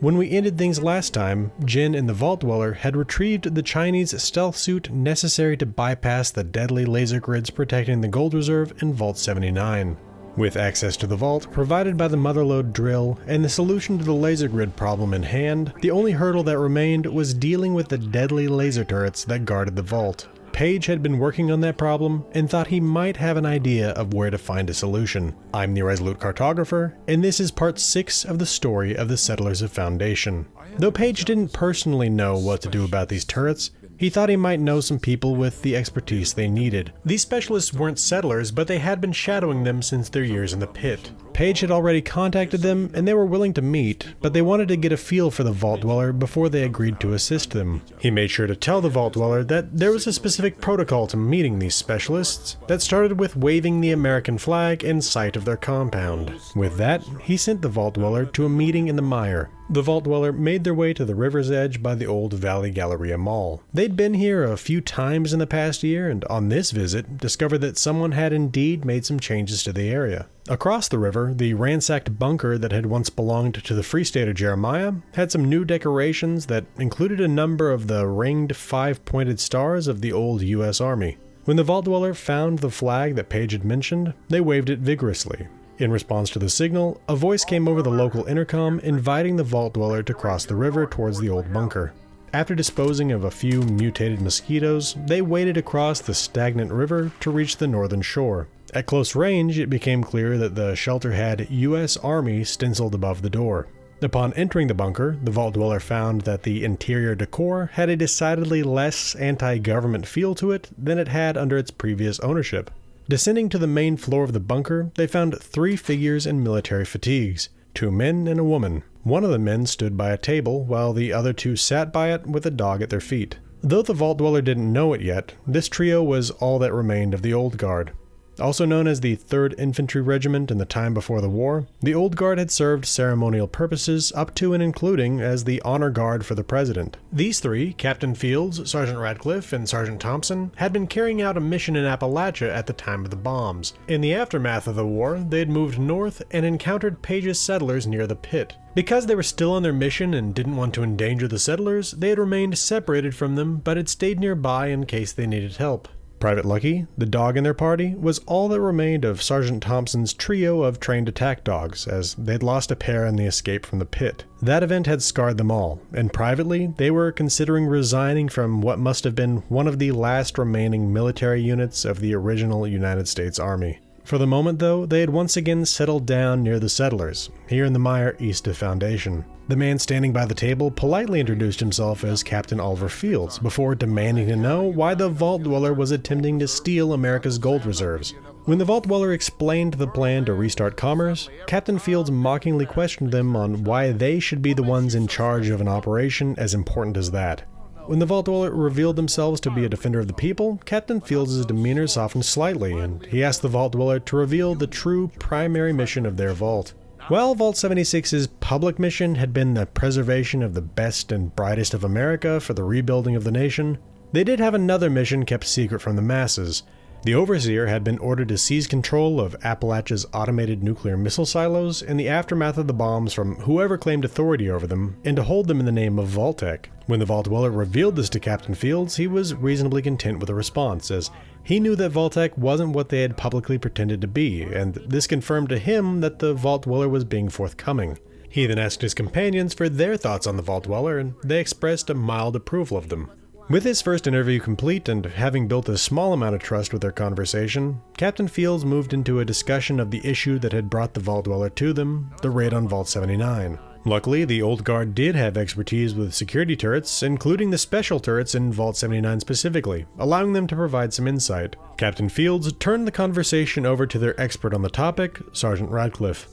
When we ended things last time, Jin and the Vault Dweller had retrieved the Chinese stealth suit necessary to bypass the deadly laser grids protecting the gold reserve in Vault 79. With access to the vault provided by the Motherlode drill and the solution to the laser grid problem in hand, the only hurdle that remained was dealing with the deadly laser turrets that guarded the vault. Page had been working on that problem and thought he might have an idea of where to find a solution. I'm the Irresolute Cartographer, and this is part 6 of the story of the Settlers of Foundation. Though Page didn't personally know what to do about these turrets, he thought he might know some people with the expertise they needed. These specialists weren't settlers, but they had been shadowing them since their years in the pit. Page had already contacted them, and they were willing to meet, but they wanted to get a feel for the Vault Dweller before they agreed to assist them. He made sure to tell the Vault Dweller that there was a specific protocol to meeting these specialists that started with waving the American flag in sight of their compound. With that, he sent the Vault Dweller to a meeting in the mire. The Vault Dweller made their way to the river's edge by the old Valley Galleria Mall. They'd been here a few times in the past year, and on this visit, discovered that someone had indeed made some changes to the area. Across the river, the ransacked bunker that had once belonged to the Free State of Jeremiah had some new decorations that included a number of the ringed 5-pointed stars of the old U.S. Army. When the Vault Dweller found the flag that Page had mentioned, they waved it vigorously. In response to the signal, a voice came over the local intercom inviting the Vault Dweller to cross the river towards the old bunker. After disposing of a few mutated mosquitoes, they waded across the stagnant river to reach the northern shore. At close range, it became clear that the shelter had U.S. Army stenciled above the door. Upon entering the bunker, the Vault Dweller found that the interior decor had a decidedly less anti-government feel to it than it had under its previous ownership. Descending to the main floor of the bunker, they found 3 figures in military fatigues, 2 men and a woman. One of the men stood by a table, while the other 2 sat by it with a dog at their feet. Though the Vault Dweller didn't know it yet, this trio was all that remained of the Old Guard. Also known as the 3rd Infantry Regiment in the time before the war, the Old Guard had served ceremonial purposes up to and including as the honor guard for the president. These 3, Captain Fields, Sargent Radcliff, and Sergeant Thompson, had been carrying out a mission in Appalachia at the time of the bombs. In the aftermath of the war, they had moved north and encountered Page's settlers near the pit. Because they were still on their mission and didn't want to endanger the settlers, they had remained separated from them but had stayed nearby in case they needed help. Private Lucky, the dog in their party, was all that remained of Sergeant Thompson's trio of trained attack dogs, as they'd lost a pair in the escape from the pit. That event had scarred them all, and privately, they were considering resigning from what must have been one of the last remaining military units of the original United States Army. For the moment, though, they had once again settled down near the settlers, here in the mire east of Foundation. The man standing by the table politely introduced himself as Captain Oliver Fields, before demanding to know why the Vault Dweller was attempting to steal America's gold reserves. When the Vault Dweller explained the plan to restart commerce, Captain Fields mockingly questioned them on why they should be the ones in charge of an operation as important as that. When the Vault Dweller revealed themselves to be a defender of the people, Captain Fields' demeanor softened slightly, and he asked the Vault Dweller to reveal the true primary mission of their vault. While Vault 76's public mission had been the preservation of the best and brightest of America for the rebuilding of the nation, they did have another mission kept secret from the masses. The Overseer had been ordered to seize control of Appalachia's automated nuclear missile silos in the aftermath of the bombs from whoever claimed authority over them, and to hold them in the name of Vault-Tec. When the Vault Dweller revealed this to Captain Fields, he was reasonably content with the response, as he knew that Vault-Tec wasn't what they had publicly pretended to be, and this confirmed to him that the Vault Dweller was being forthcoming. He then asked his companions for their thoughts on the Vault Dweller, and they expressed a mild approval of them. With his first interview complete and having built a small amount of trust with their conversation, Captain Fields moved into a discussion of the issue that had brought the Vault Dweller to them, the raid on Vault 79. Luckily, the Old Guard did have expertise with security turrets, including the special turrets in Vault 79 specifically, allowing them to provide some insight. Captain Fields turned the conversation over to their expert on the topic, Sargent Radcliff.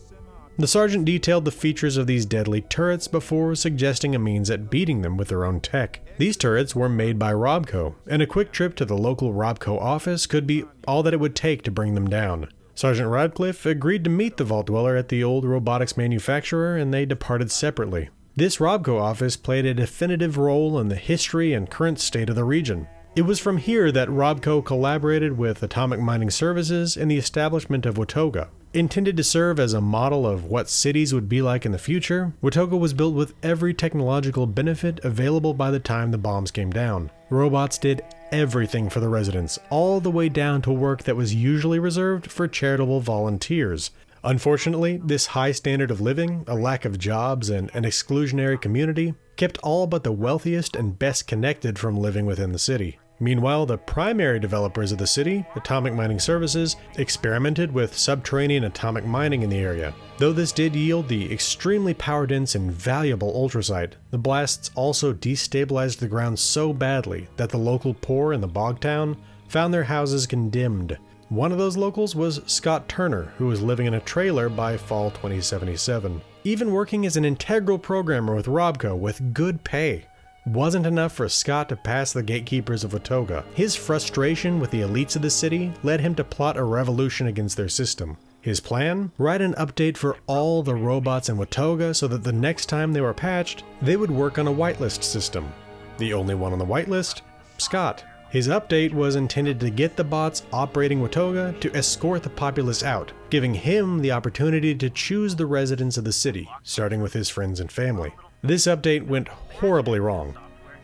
The sergeant detailed the features of these deadly turrets before suggesting a means at beating them with their own tech. These turrets were made by Robco, and a quick trip to the local Robco office could be all that it would take to bring them down. Sergeant Radcliff agreed to meet the Vault Dweller at the old robotics manufacturer, and they departed separately. This Robco office played a definitive role in the history and current state of the region. It was from here that Robco collaborated with Atomic Mining Services in the establishment of Watoga. Intended to serve as a model of what cities would be like in the future, Watoga was built with every technological benefit available by the time the bombs came down. Robots did everything for the residents, all the way down to work that was usually reserved for charitable volunteers. Unfortunately, this high standard of living, a lack of jobs, and an exclusionary community kept all but the wealthiest and best connected from living within the city. Meanwhile, the primary developers of the city, Atomic Mining Services, experimented with subterranean atomic mining in the area. Though this did yield the extremely power-dense and valuable ultrasite, the blasts also destabilized the ground so badly that the local poor in the bog town found their houses condemned. One of those locals was Scott Turner, who was living in a trailer by fall 2077. Even working as an integral programmer with Robco with good pay wasn't enough for Scott to pass the gatekeepers of Watoga. His frustration with the elites of the city led him to plot a revolution against their system. His plan? Write an update for all the robots in Watoga so that the next time they were patched, they would work on a whitelist system. The only one on the whitelist? Scott. His update was intended to get the bots operating Watoga to escort the populace out, giving him the opportunity to choose the residents of the city, starting with his friends and family. This update went horribly wrong.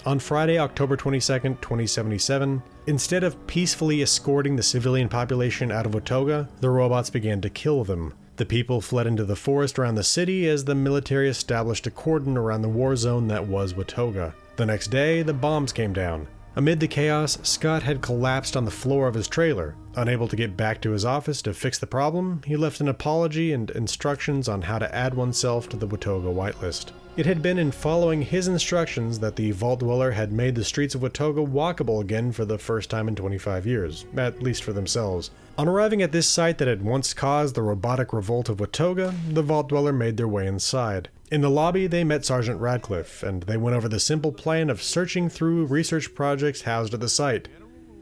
On Friday, October 22nd, 2077, instead of peacefully escorting the civilian population out of Watoga, the robots began to kill them. The people fled into the forest around the city as the military established a cordon around the war zone that was Watoga. The next day, the bombs came down. Amid the chaos, Scott had collapsed on the floor of his trailer. Unable to get back to his office to fix the problem, he left an apology and instructions on how to add oneself to the Watoga whitelist. It had been in following his instructions that the Vault Dweller had made the streets of Watoga walkable again for the first time in 25 years, at least for themselves. On arriving at this site that had once caused the robotic revolt of Watoga, the Vault Dweller made their way inside. In the lobby, they met Sargent Radcliff, and they went over the simple plan of searching through research projects housed at the site.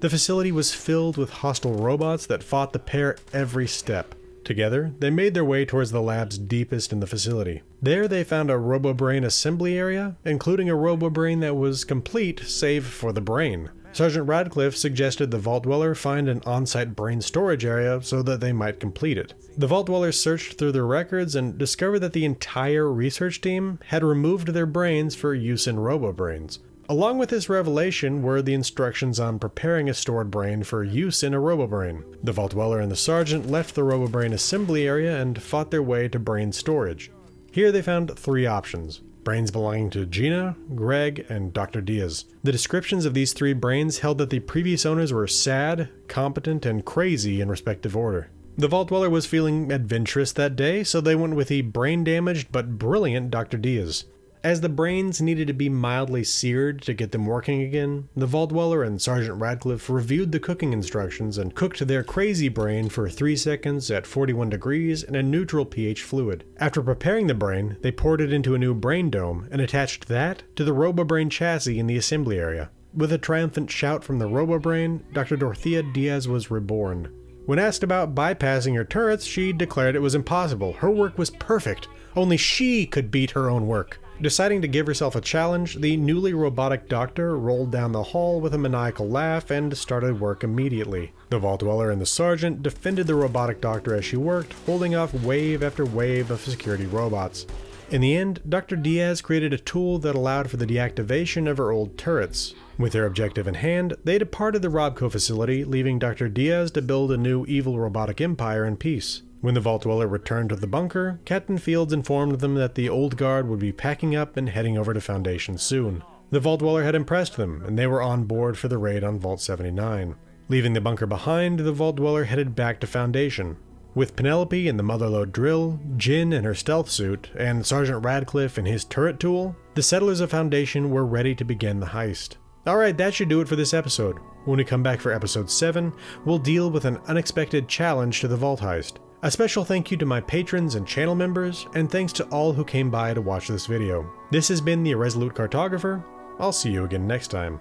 The facility was filled with hostile robots that fought the pair every step. Together, they made their way towards the lab's deepest in the facility. There they found a RoboBrain assembly area, including a RoboBrain that was complete save for the brain. Sargent Radcliff suggested the Vault Dweller find an on-site brain storage area so that they might complete it. The Vault Dweller searched through their records and discovered that the entire research team had removed their brains for use in RoboBrains. Along with this revelation were the instructions on preparing a stored brain for use in a RoboBrain. The Vault Dweller and the Sergeant left the RoboBrain assembly area and fought their way to brain storage. Here they found three options: brains belonging to Gina, Greg, and Dr. Diaz. The descriptions of these three brains held that the previous owners were sad, competent, and crazy in respective order. The Vault Dweller was feeling adventurous that day, so they went with the brain-damaged but brilliant Dr. Diaz. As the brains needed to be mildly seared to get them working again, the Vault Dweller and Sargent Radcliff reviewed the cooking instructions and cooked their crazy brain for 3 seconds at 41 degrees in a neutral pH fluid. After preparing the brain, they poured it into a new brain dome and attached that to the RoboBrain chassis in the assembly area. With a triumphant shout from the RoboBrain, Dr. Dorothea Diaz was reborn. When asked about bypassing her turrets, she declared it was impossible. Her work was perfect. Only she could beat her own work. Deciding to give herself a challenge, the newly robotic doctor rolled down the hall with a maniacal laugh and started work immediately. The Vault Dweller and the Sergeant defended the robotic doctor as she worked, holding off wave after wave of security robots. In the end, Dr. Diaz created a tool that allowed for the deactivation of her old turrets. With their objective in hand, they departed the Robco facility, leaving Dr. Diaz to build a new evil robotic empire in peace. When the Vault Dweller returned to the bunker, Captain Fields informed them that the old guard would be packing up and heading over to Foundation soon. The Vault Dweller had impressed them, and they were on board for the raid on Vault 79. Leaving the bunker behind, the Vault Dweller headed back to Foundation. With Penelope and the Motherlode drill, Jin in her stealth suit, and Sargent Radcliff and his turret tool, the settlers of Foundation were ready to begin the heist. Alright, that should do it for this episode. When we come back for episode 7, we'll deal with an unexpected challenge to the Vault heist. A special thank you to my patrons and channel members, and thanks to all who came by to watch this video. This has been the Irresolute Cartographer. I'll see you again next time.